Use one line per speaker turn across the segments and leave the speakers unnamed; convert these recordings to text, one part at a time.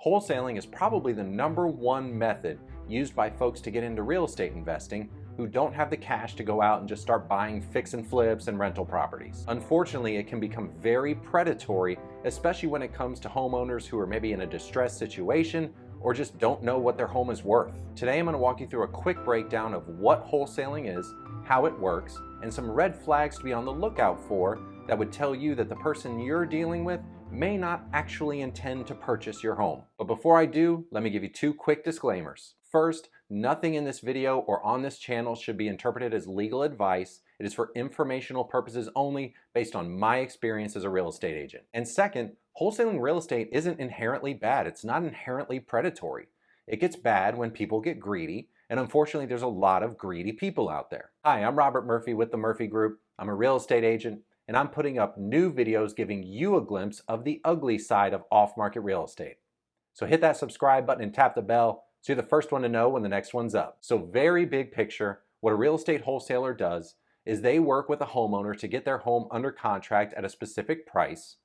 Wholesaling is probably the #1 method used by folks to get into real estate investing who don't have the cash to go out and just start buying fix and flips and rental properties. Unfortunately, it can become very predatory, especially when it comes to homeowners who are maybe in a distressed situation or just don't know what their home is worth. Today, I'm going to walk you through a quick breakdown of what wholesaling is, how it works, and some red flags to be on the lookout for that would tell you that the person you're dealing with may not actually intend to purchase your home. But before I do, let me give you 2 quick disclaimers. First, nothing in this video or on this channel should be interpreted as legal advice. It is for informational purposes only based on my experience as a real estate agent. And second, wholesaling real estate isn't inherently bad. It's not inherently predatory. It gets bad when people get greedy, and unfortunately there's a lot of greedy people out there. Hi, I'm Robert Murphy with the Murphy Group. I'm a real estate agent, and I'm putting up new videos giving you a glimpse of the ugly side of off-market real estate. So hit that subscribe button and tap the bell so you're the first one to know when the next one's up. So very big picture, what a real estate wholesaler does is they work with a homeowner to get their home under contract at a specific price.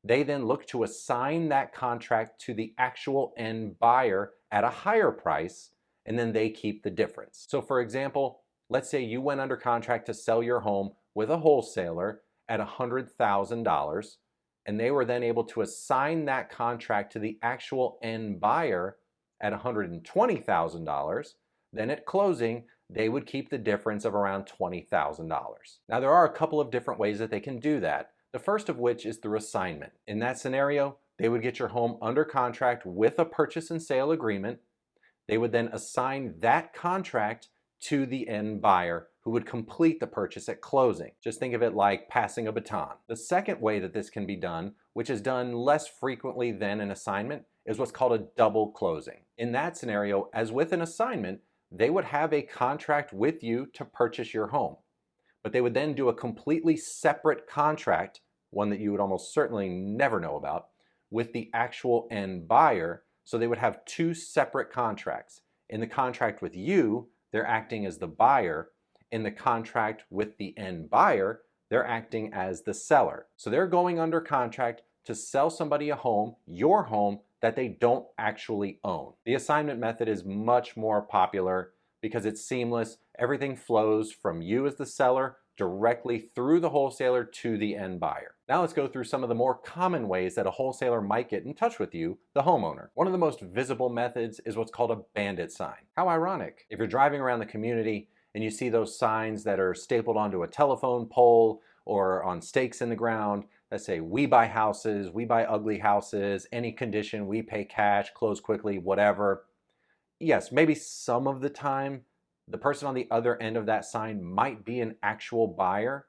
They then look to assign that contract to the actual end buyer at a higher price, and then they keep the difference. So for example, let's say you went under contract to sell your home with a wholesaler at $100,000, and they were then able to assign that contract to the actual end buyer at $120,000, then at closing, they would keep the difference of around $20,000. Now there are a couple of different ways that they can do that, the first of which is through assignment. In that scenario, they would get your home under contract with a purchase and sale agreement. They would then assign that contract to the end buyer who would complete the purchase at closing. Just think of it like passing a baton. The second way that this can be done, which is done less frequently than an assignment, is what's called a double closing. In that scenario, as with an assignment, they would have a contract with you to purchase your home, but they would then do a completely separate contract, one that you would almost certainly never know about, with the actual end buyer. So they would have 2 separate contracts. In the contract with you, they're acting as the buyer. In the contract with the end buyer, they're acting as the seller. So they're going under contract to sell somebody a home, your home, that they don't actually own. The assignment method is much more popular because it's seamless. Everything flows from you as the seller directly through the wholesaler to the end buyer. Now let's go through some of the more common ways that a wholesaler might get in touch with you, the homeowner. One of the most visible methods is what's called a bandit sign. How ironic. If you're driving around the community and you see those signs that are stapled onto a telephone pole or on stakes in the ground that say, "We buy houses, we buy ugly houses, any condition, we pay cash, close quickly," whatever. Yes, maybe some of the time the person on the other end of that sign might be an actual buyer,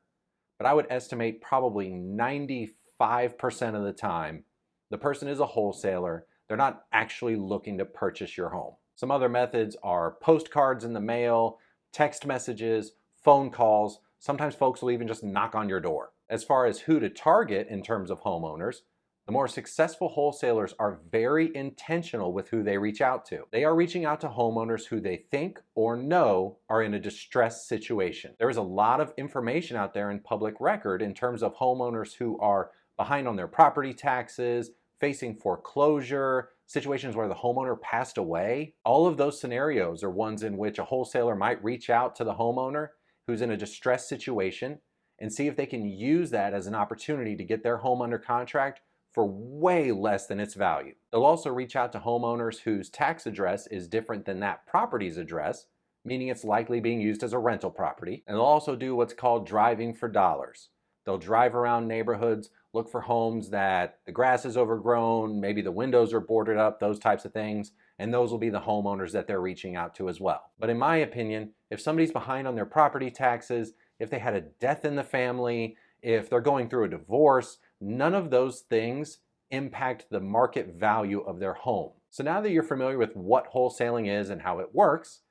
but I would estimate probably 95% of the time the person is a wholesaler. They're not actually looking to purchase your home. Some other methods are postcards in the mail, text messages, phone calls. Sometimes folks will even just knock on your door. As far as who to target in terms of homeowners, the more successful wholesalers are very intentional with who they reach out to. They are reaching out to homeowners who they think or know are in a distressed situation. There is a lot of information out there in public record in terms of homeowners who are behind on their property taxes, facing foreclosure, situations where the homeowner passed away. All of those scenarios are ones in which a wholesaler might reach out to the homeowner who's in a distressed situation and see if they can use that as an opportunity to get their home under contract for way less than its value. They'll also reach out to homeowners whose tax address is different than that property's address, meaning it's likely being used as a rental property. And they'll also do what's called driving for dollars. They'll drive around neighborhoods, look for homes that the grass is overgrown, maybe the windows are boarded up, those types of things, and those will be the homeowners that they're reaching out to as well. But in my opinion, if somebody's behind on their property taxes, if they had a death in the family, if they're going through a divorce, none of those things impact the market value of their home. So now that you're familiar with what wholesaling is and how it works,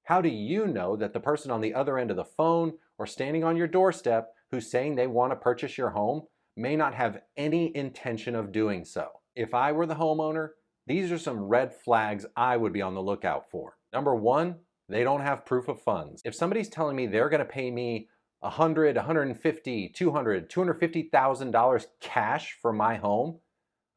how do you know that the person on the other end of the phone or standing on your doorstep who's saying they want to purchase your home may not have any intention of doing so? If I were the homeowner, these are some red flags I would be on the lookout for. Number 1, they don't have proof of funds. If somebody's telling me they're going to pay me $100,000, $150,000, $200,000, $250,000 cash for my home,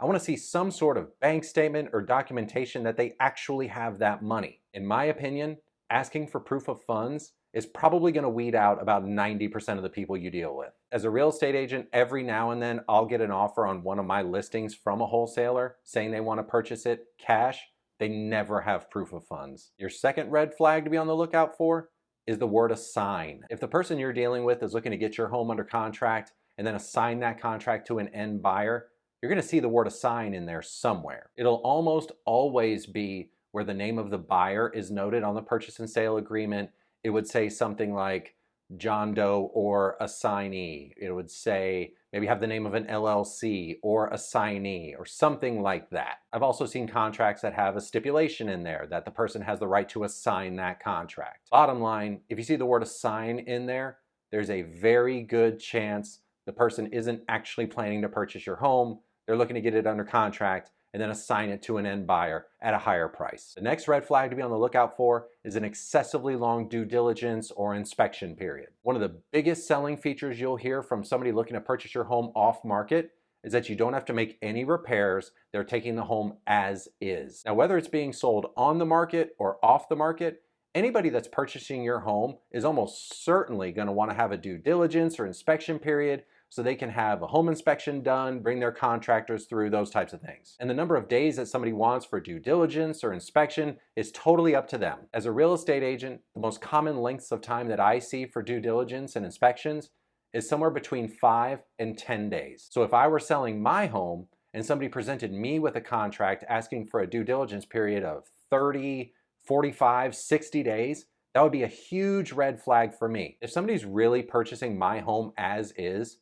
I want to see some sort of bank statement or documentation that they actually have that money. In my opinion, asking for proof of funds is probably going to weed out about 90% of the people you deal with. As a real estate agent, every now and then I'll get an offer on one of my listings from a wholesaler saying they want to purchase it cash. They never have proof of funds. Your second red flag to be on the lookout for is the word assign. If the person you're dealing with is looking to get your home under contract and then assign that contract to an end buyer, you're going to see the word assign in there somewhere. It'll almost always be where the name of the buyer is noted on the purchase and sale agreement. It would say something like John Doe or assignee. It would say, maybe have the name of an LLC or assignee or something like that. I've also seen contracts that have a stipulation in there that the person has the right to assign that contract. Bottom line, if you see the word assign in there, there's a very good chance the person isn't actually planning to purchase your home. They're looking to get it under contract and then assign it to an end buyer at a higher price. The next red flag to be on the lookout for is an excessively long due diligence or inspection period. One of the biggest selling features you'll hear from somebody looking to purchase your home off market is that you don't have to make any repairs. They're taking the home as is. Now, whether it's being sold on the market or off the market, anybody that's purchasing your home is almost certainly going to want to have a due diligence or inspection period so they can have a home inspection done, bring their contractors through, those types of things. And the number of days that somebody wants for due diligence or inspection is totally up to them. As a real estate agent, the most common lengths of time that I see for due diligence and inspections is somewhere between 5 and 10 days. So if I were selling my home and somebody presented me with a contract asking for a due diligence period of 30, 45, 60 days, that would be a huge red flag for me. If somebody's really purchasing my home as is,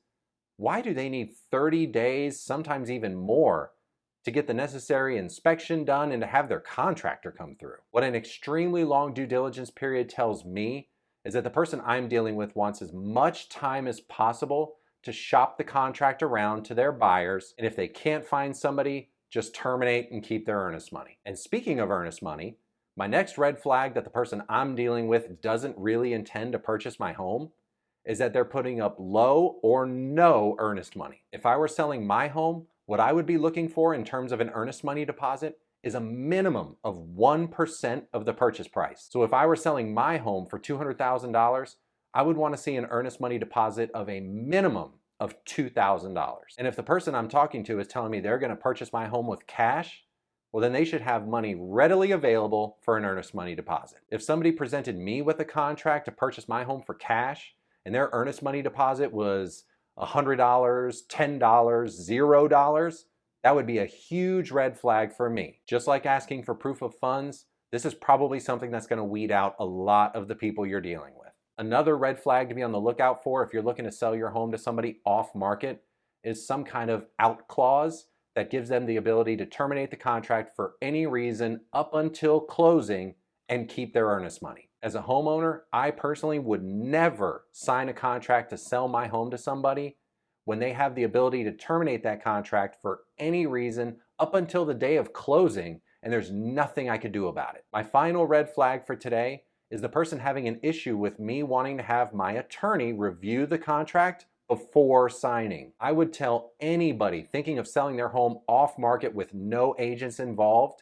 why do they need 30 days, sometimes even more, to get the necessary inspection done and to have their contractor come through? What an extremely long due diligence period tells me is that the person I'm dealing with wants as much time as possible to shop the contract around to their buyers, and if they can't find somebody, just terminate and keep their earnest money. And speaking of earnest money, my next red flag that the person I'm dealing with doesn't really intend to purchase my home is that they're putting up low or no earnest money. If I were selling my home, what I would be looking for in terms of an earnest money deposit is a minimum of 1% of the purchase price. So if I were selling my home for $200,000, I would want to see an earnest money deposit of a minimum of $2,000. And if the person I'm talking to is telling me they're going to purchase my home with cash, well, then they should have money readily available for an earnest money deposit. If somebody presented me with a contract to purchase my home for cash, and their earnest money deposit was $100, $10, $0, that would be a huge red flag for me. Just like asking for proof of funds, this is probably something that's going to weed out a lot of the people you're dealing with. Another red flag to be on the lookout for if you're looking to sell your home to somebody off market is some kind of out clause that gives them the ability to terminate the contract for any reason up until closing and keep their earnest money. As a homeowner, I personally would never sign a contract to sell my home to somebody when they have the ability to terminate that contract for any reason up until the day of closing, and there's nothing I could do about it. My final red flag for today is the person having an issue with me wanting to have my attorney review the contract before signing. I would tell anybody thinking of selling their home off market with no agents involved,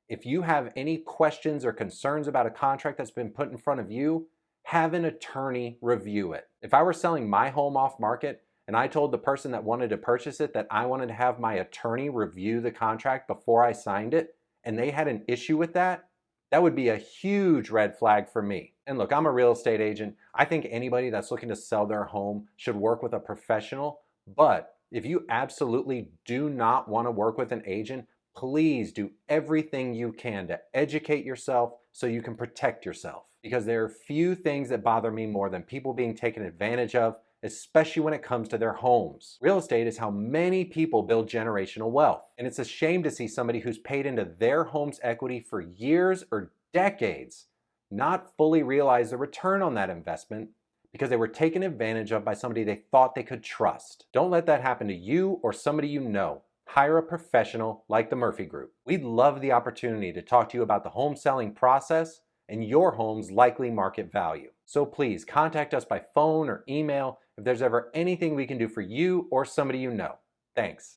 if you have any questions or concerns about a contract that's been put in front of you, have an attorney review it. If I were selling my home off market and I told the person that wanted to purchase it that I wanted to have my attorney review the contract before I signed it, and they had an issue with that, that would be a huge red flag for me. And look, I'm a real estate agent. I think anybody that's looking to sell their home should work with a professional. But if you absolutely do not want to work with an agent, please do everything you can to educate yourself so you can protect yourself. Because there are few things that bother me more than people being taken advantage of, especially when it comes to their homes. Real estate is how many people build generational wealth. And it's a shame to see somebody who's paid into their home's equity for years or decades not fully realize the return on that investment because they were taken advantage of by somebody they thought they could trust. Don't let that happen to you or somebody you know. Hire a professional like the Murphy Group. We'd love the opportunity to talk to you about the home selling process and your home's likely market value. So please contact us by phone or email if there's ever anything we can do for you or somebody you know. Thanks.